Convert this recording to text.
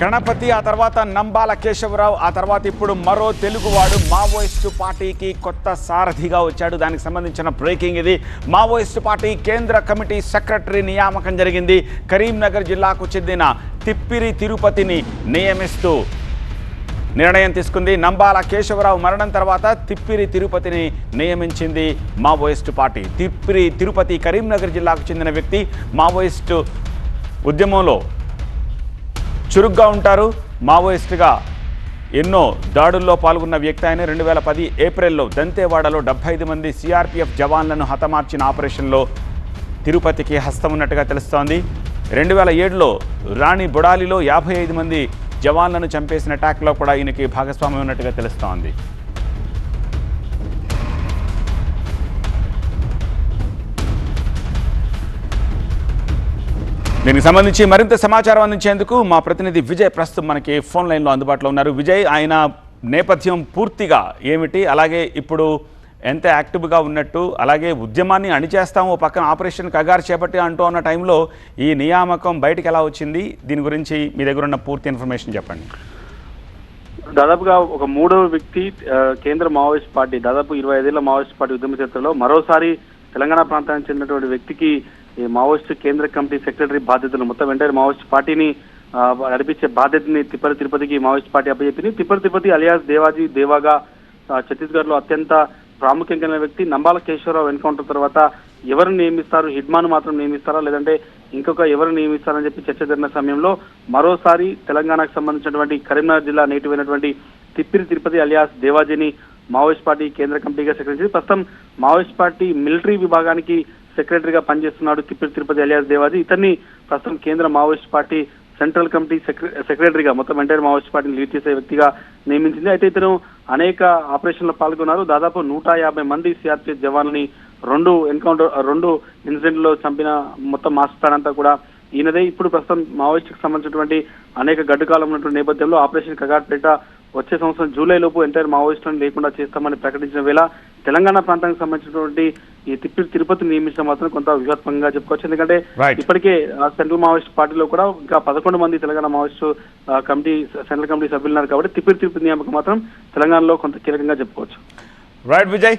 గణపతి ఆ తర్వాత నంబాల కేశవరావు ఆ తర్వాత ఇప్పుడు మరో తెలుగువాడు మావోయిస్టు పార్టీకి కొత్త సారథిగా వచ్చాడు. దానికి సంబంధించిన బ్రేకింగ్ ఇది. మావోయిస్టు పార్టీ కేంద్ర కమిటీ సెక్రటరీ నియామకం జరిగింది. కరీంనగర్ జిల్లాకు చెందిన తిప్పిరి తిరుపతిని నియమిస్తూ నిర్ణయం తీసుకుంది. నంబాల కేశవరావు మరణం తర్వాత తిప్పిరి తిరుపతిని నియమించింది మావోయిస్టు పార్టీ. తిప్పిరి తిరుపతి కరీంనగర్ జిల్లాకు చెందిన వ్యక్తి. మావోయిస్టు ఉద్యమంలో చురుగ్గా ఉంటారు. మావోయిస్టుగా ఎన్నో దాడుల్లో పాల్గొన్న వ్యక్తి ఆయన. 2010 ఏప్రిల్లో దంతేవాడలో 75 మంది సిఆర్పిఎఫ్ జవాన్లను హతమార్చిన ఆపరేషన్లో తిరుపతికి హస్తం ఉన్నట్టుగా తెలుస్తోంది. 2007లో రాణి బొడాలిలో 55 మంది జవాన్లను చంపేసిన అటాక్లో కూడా ఈయనకి భాగస్వామ్యం ఉన్నట్టుగా తెలుస్తోంది. దీనికి సంబంధించి మరింత సమాచారం అందించేందుకు మా ప్రతినిధి విజయ్ ప్రస్తుతం మనకి ఫోన్ లైన్లో అందుబాటులో ఉన్నారు. విజయ్, ఆయన నేపథ్యం పూర్తిగా ఏమిటి, అలాగే ఇప్పుడు ఎంత యాక్టివ్గా ఉన్నట్టు, అలాగే ఉద్యమాన్ని అణిచేస్తాము పక్కన ఆపరేషన్ కగారు చేపట్టి అంటూ ఉన్న టైంలో ఈ నియామకం బయటకు ఎలా వచ్చింది, దీని గురించి మీ దగ్గర ఉన్న పూర్తి ఇన్ఫర్మేషన్ చెప్పండి. దాదాపుగా ఒక మూడవ వ్యక్తి కేంద్ర మావోయిస్ట్ పార్టీ, దాదాపు 25 ఏళ్ల మావోయిస్ట్ పార్టీ ఉద్యమ చరిత్రలో మరోసారి తెలంగాణ ప్రాంతానికి చెందినటువంటి వ్యక్తికి ఈ మావోయిస్ట్ కేంద్ర కమిటీ సెక్రటరీ బాధ్యతలు, మొత్తం వెంటనే మావోయిస్ట్ పార్టీని నడిపించే బాధ్యతని తిప్పరి తిరుపతికి మావోయిస్ట్ పార్టీ అప్పచెప్పింది. తిప్పరి తిరుపతి అలియాస్ దేవాజీ దేవాగా ఛత్తీస్గఢ్ లో అత్యంత ప్రాముఖ్యం కలిగిన వ్యక్తి. నంబాల కేశవరావు ఎన్కౌంటర్ తర్వాత ఎవరు నియమిస్తారు, హిడ్మాన్ మాత్రం నియమిస్తారా లేదంటే ఇంకొక ఎవరు నియమిస్తారని చెప్పి చర్చ జరిగిన సమయంలో మరోసారి తెలంగాణకు సంబంధించినటువంటి కరీంనగర్ జిల్లా నేటివ్ అయినటువంటి తిప్పిరి తిరుపతి అలియాస్ దేవాజీని మావోయిస్ట్ పార్టీ కేంద్ర కమిటీగా సెక్రటరీ. ప్రస్తుతం మావోయిస్ట్ పార్టీ మిలిటరీ విభాగానికి సెక్రటరీగా పనిచేస్తున్నాడు తిప్పిరి తిరుపతి అలియాస్ దేవాజీ. ఇతన్ని ప్రస్తుతం కేంద్ర మావోయిస్ట్ పార్టీ సెంట్రల్ కమిటీ సెక్రటరీగా, మొత్తం ఎంటైర్ మావోయిస్ట్ పార్టీని లీడ్ చేసే వ్యక్తిగా నియమించింది. అయితే ఇతను అనేక ఆపరేషన్లో పాల్గొన్నారు. దాదాపు 150 మంది సిఆర్పిఎఫ్ జవాన్లని రెండు ఇన్సిడెంట్లో చంపిన మొత్తం మాస్టర్ ప్లాన్ అంతా కూడా ఈయనదే. ఇప్పుడు ప్రస్తుతం మావోయిస్టుకు సంబంధించినటువంటి అనేక గడ్డుకాలం ఉన్నటువంటి నేపథ్యంలో ఆపరేషన్ కగార్పేట వచ్చే సంవత్సరం జూలై లోపు ఎంటైర్ మావోయిస్టులను లేకుండా చేస్తామని ప్రకటించిన వేళ తెలంగాణ ప్రాంతానికి సంబంధించినటువంటి ఈ తిప్పిరి తిరుపతిని నియమించడం మాత్రం కొంత వ్యూహాత్మకంగా చెప్పుకోవచ్చు. ఎందుకంటే ఇప్పటికే సెంట్రల్ మావోయిస్ట్ పార్టీలో కూడా ఇంకా 11 మంది తెలంగాణ మావోయిస్టు సెంట్రల్ కమిటీ సభ్యులు ఉన్నారు. కాబట్టి తిప్పిరి తిరుపతి నియామకం మాత్రం తెలంగాణలో కొంత కీలకంగా చెప్పుకోవచ్చు. రైట్ విజయ్.